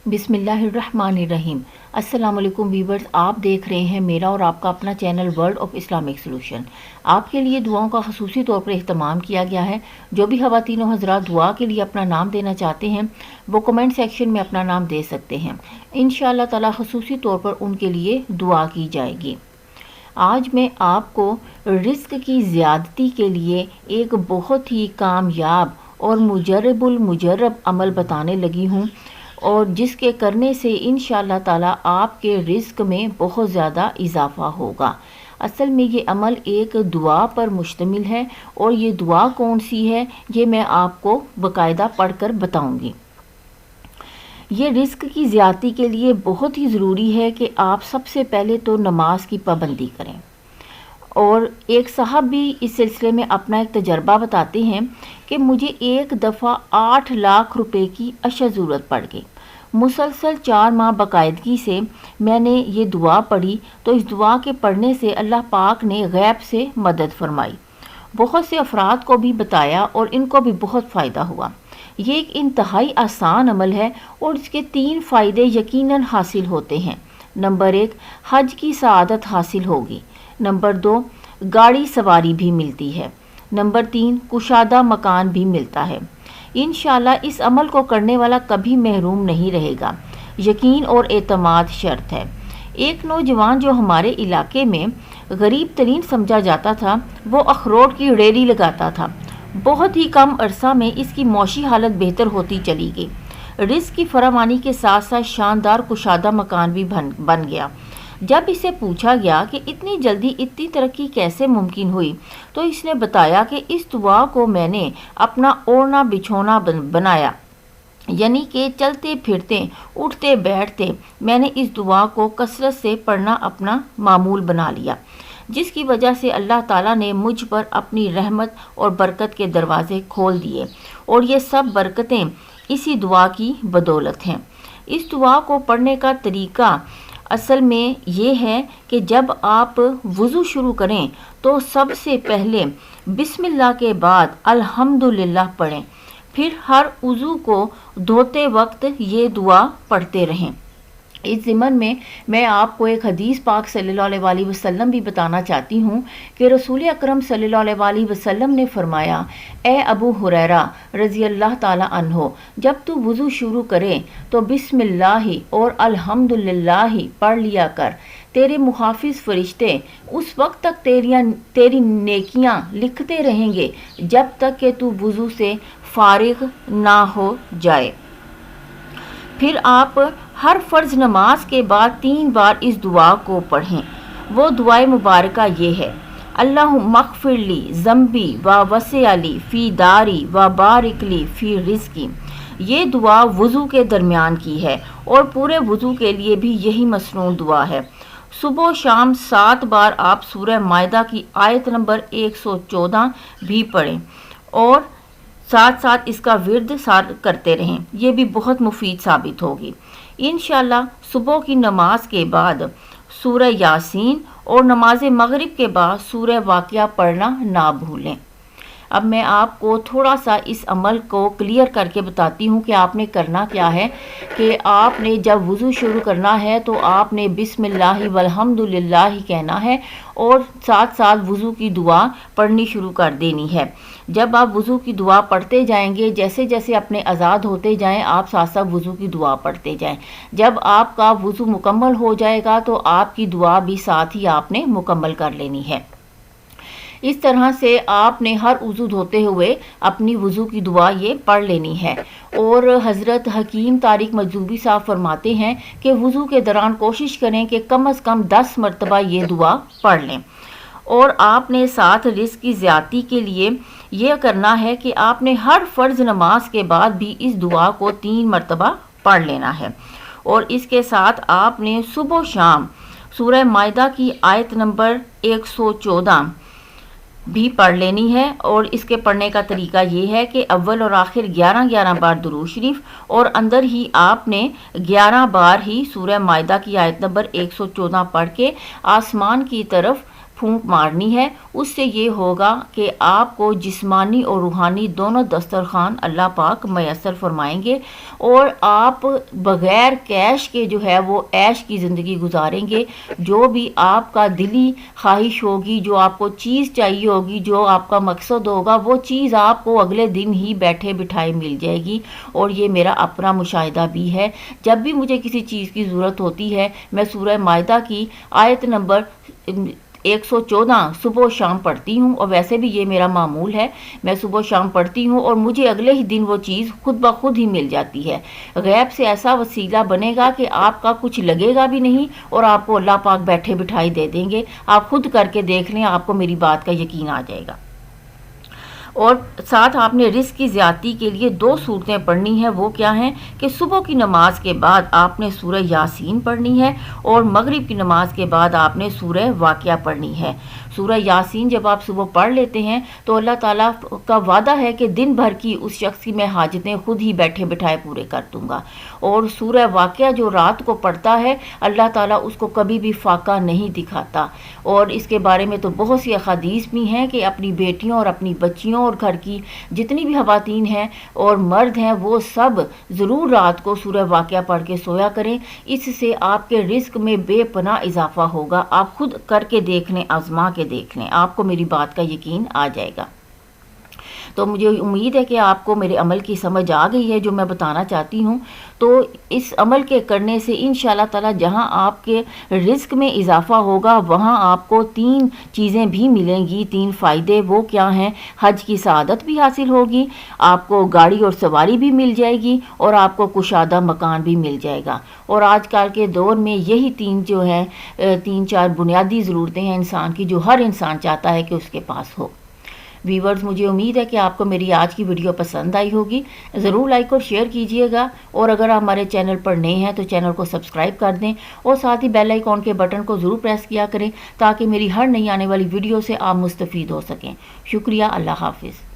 बिस्मिल्लाहिर्रहमानिर्रहीम। अस्सलाम वालेकुम व्यूअर्स, आप देख रहे हैं मेरा और आपका अपना channel world of Islamic solution. आपके लिए दुआओं का खसूसी तौर पर इख्तिमाम किया गया है। जो भी ख़वातीन व हज़रात दुआ के लिए अपना नाम देना चाहते हैं वो कमेंट सेक्शन में अपना नाम दे सकते हैं। इंशाअल्लाह ताला खसूसी तौर पर उनके लिए दुआ की जाएगी। आज मैं आपको रिस्क की ज़्यादती के लिए एक बहुत ही कामयाब और मुजर्रब अमल बताने लगी हूँ, और जिसके करने से इंशाअल्लाह ताला आपके रिस्क में बहुत ज़्यादा इजाफ़ा होगा। असल में ये अमल एक दुआ पर मुश्तमिल है, और ये दुआ कौन सी है ये मैं आपको बाकायदा पढ़कर बताऊंगी। ये रिस्क की ज़्यादती के लिए बहुत ही ज़रूरी है कि आप सबसे पहले तो नमाज की पाबंदी करें। और एक साहब भी इस सिलसिले में अपना एक तजर्बा बताते हैं कि मुझे एक दफ़ा 8 लाख रुपए की अशद ज़रूरत पड़ गई। मुसलसल 4 माह बाकायदगी से मैंने ये दुआ पढ़ी, तो इस दुआ के पढ़ने से अल्लाह पाक ने गैब से मदद फरमाई। बहुत से अफराद को भी बताया और इनको भी बहुत फ़ायदा हुआ। ये एक इंतहाई आसान अमल है और इसके 3 फ़ायदे यकीनन हासिल होते हैं। नंबर 1, हज की सआदत हासिल होगी। नंबर 2, गाड़ी सवारी भी मिलती है। नंबर 3, कुशादा मकान भी मिलता है। इंशाअल्लाह इस अमल को करने वाला कभी महरूम नहीं रहेगा। यकीन और एतमाद शर्त है। एक नौजवान जो हमारे इलाके में गरीब तरीन समझा जाता था, वो अखरोट की रेहड़ी लगाता था। बहुत ही कम अरसा में इसकी मौशी हालत बेहतर होती चली गई। रिस्क की फरावानी के साथ साथ शानदार कुशादा मकान भी बन गया। जब इसे पूछा गया कि इतनी जल्दी इतनी तरक्की कैसे मुमकिन हुई, तो इसने बताया कि इस दुआ को मैंने अपना ओढ़ना बिछोना बनाया, यानी कि चलते फिरते उठते बैठते मैंने इस दुआ को कसरत से पढ़ना अपना मामूल बना लिया, जिसकी वजह से अल्लाह ताला ने मुझ पर अपनी रहमत और बरकत के दरवाज़े खोल दिए, और ये सब बरकतें इसी दुआ की बदौलत हैं। इस दुआ को पढ़ने का तरीका असल में ये है कि जब आप वज़ू शुरू करें तो सबसे पहले बिस्मिल्लाह के बाद अल्हम्दुलिल्लाह पढ़ें। फिर हर वज़ू को धोते वक्त ये दुआ पढ़ते रहें। इस ज़िमन में मैं आपको एक हदीस पाक सल्लल्लाहु अलैहि वसल्लम भी बताना चाहती हूँ कि रसूल अकरम सल्लल्लाहु अलैहि वसल्लम ने फरमाया, ए अबू हुरैरा रज़ी अल्लाह ताला अन्हो, जब तू वज़ू शुरू करे तो बिस्मिल्लाहि और अल्हम्दुलिल्लाहि पढ़ लिया कर। तेरे मुहाफिज फरिश्ते उस वक्त तक तेरी नेकियां लिखते रहेंगे जब तक कि तू वज़ू से फारिग ना हो जाए। फिर आप हर फ़र्ज़ नमाज के बाद 3 बार इस दुआ को पढ़ें। वो दुआए मुबारका ये है, अल्लाहुम्मा मग़फ़िरली ज़म्बी व वसिअली फ़ी दारी व बारिकली फ़ी रिज़्क़ी। ये दुआ वज़ू के दरमियान की है और पूरे वज़ू के लिए भी यही मसनून दुआ है। सुबह शाम 7 बार आप सूरह माइदा की आयत नंबर 114 भी पढ़ें और साथ साथ इसका विर्द सार करते रहें। ये भी बहुत मुफीद साबित होगी। इंशाअल्लाह सुबह की नमाज के बाद सूरह यासीन और नमाज मगरिब के बाद सूरह वाक़िया पढ़ना ना भूलें। अब मैं आपको थोड़ा सा इस अमल को क्लियर करके बताती हूँ कि आपने करना क्या है। कि आपने जब वज़ू शुरू करना है तो आपने बिस्मिल्लाहि वल्हम्दुलिल्लाहि कहना है और साथ साथ वज़ू की दुआ पढ़नी शुरू कर देनी है। जब आप वज़ू की दुआ पढ़ते जाएंगे, जैसे जैसे अपने आज़ाद होते जाएं, आप साथ साथ वज़ू की दुआ पढ़ते जाएं। जब आपका वज़ू मुकम्मल हो जाएगा तो आपकी दुआ भी साथ ही आपने मुकम्मल कर लेनी है। इस तरह से आपने हर वज़ू धोते हुए अपनी वज़ू की दुआ ये पढ़ लेनी है। और हज़रत हकीम तारिक मजूबी साहब फरमाते हैं कि वज़ू के दौरान कोशिश करें कि कम से कम 10 मरतबा ये दुआ पढ़ लें। और आपने साथ रिस्क की ज़्यादती के लिए ये करना है कि आपने हर फ़र्ज़ नमाज के बाद भी इस दुआ को 3 मरतबा पढ़ लेना है। और इसके साथ आपने सुबह शाम सूरह माइदा की आयत नंबर 114 भी पढ़ लेनी है। और इसके पढ़ने का तरीका ये है कि अव्वल और आखिर 11-11 बार दुरूद शरीफ और अंदर ही आपने 11 बार ही सूरह माइदा की आयत नंबर 114 पढ़ के आसमान की तरफ پھونک مارنی ہے، اس سے یہ ہوگا کہ آپ کو جسمانی اور روحانی دونوں دسترخوان اللہ پاک میسر فرمائیں گے، اور آپ بغیر کیش کے جو ہے وہ عیش کی زندگی گزاریں گے۔ جو بھی آپ کا دلی خواہش ہوگی، جو آپ کو چیز چاہیے ہوگی، جو آپ کا مقصد ہوگا، وہ چیز آپ کو اگلے دن ہی بیٹھے بٹھائے مل جائے گی۔ اور یہ میرا اپنا مشاہدہ بھی ہے۔ جب بھی مجھے کسی چیز کی ضرورت ہوتی ہے، میں سورہ مائدہ کی آیت نمبر 114 صبح و شام پڑھتی ہوں، اور ویسے بھی یہ میرا معمول ہے، میں صبح و شام پڑھتی ہوں اور مجھے اگلے ہی دن وہ چیز خود بخود ہی مل جاتی ہے۔ غیب سے ایسا وسیلہ بنے گا کہ آپ کا کچھ لگے گا بھی نہیں، اور آپ کو اللہ پاک بیٹھے بٹھائی دے دیں گے۔ آپ خود کر کے دیکھ لیں، آپ کو میری بات کا یقین آ جائے گا۔ اور ساتھ آپ نے رزق کی زیادتی کے لیے 2 صورتیں پڑھنی ہیں۔ وہ کیا ہیں کہ صبح کی نماز کے بعد آپ نے سورہ یاسین پڑھنی ہے، اور مغرب کی نماز کے بعد آپ نے سورہ واقعہ پڑھنی ہے۔ سورہ یاسین جب آپ صبح پڑھ لیتے ہیں تو اللہ تعالیٰ کا وعدہ ہے کہ دن بھر کی اس شخص کی میں حاجتیں خود ہی بیٹھے بٹھائے پورے کر دوں گا۔ اور سورہ واقعہ جو رات کو پڑھتا ہے، اللہ تعالیٰ اس کو کبھی بھی فاقہ نہیں دکھاتا۔ اور اس کے بارے میں تو بہت سی احادیث بھی ہیں کہ اپنی بیٹیوں اور اپنی بچیوں اور گھر کی جتنی بھی خواتین ہیں اور مرد ہیں، وہ سب ضرور رات کو سورہ واقعہ پڑھ کے سویا کریں۔ اس سے آپ کے رزق میں بے پناہ اضافہ ہوگا۔ آپ خود کر کے دیکھ لیں، آزما کے دیکھ لیں، آپ کو میری بات کا یقین آ جائے گا۔ تو مجھے امید ہے کہ آپ کو میرے عمل کی سمجھ آ گئی ہے جو میں بتانا چاہتی ہوں۔ تو اس عمل کے کرنے سے انشاءاللہ تعالی جہاں آپ کے رزق میں اضافہ ہوگا، وہاں آپ کو 3 چیزیں بھی ملیں گی، 3 فائدے۔ وہ کیا ہیں؟ حج کی سعادت بھی حاصل ہوگی، آپ کو گاڑی اور سواری بھی مل جائے گی، اور آپ کو کشادہ مکان بھی مل جائے گا۔ اور آج کل کے دور میں یہی 3 جو ہیں 3-4 بنیادی ضرورتیں ہیں انسان کی، جو ہر انسان چاہتا ہے کہ اس کے پاس ہو۔ ویورز، مجھے امید ہے کہ آپ کو میری آج کی ویڈیو پسند آئی ہوگی۔ ضرور لائک اور شیئر کیجئے گا، اور اگر آپ ہمارے چینل پر نئے ہیں تو چینل کو سبسکرائب کر دیں، اور ساتھ ہی بیل آئیکن کے بٹن کو ضرور پریس کیا کریں تاکہ میری ہر نئی آنے والی ویڈیو سے آپ مستفید ہو سکیں۔ شکریہ، اللہ حافظ۔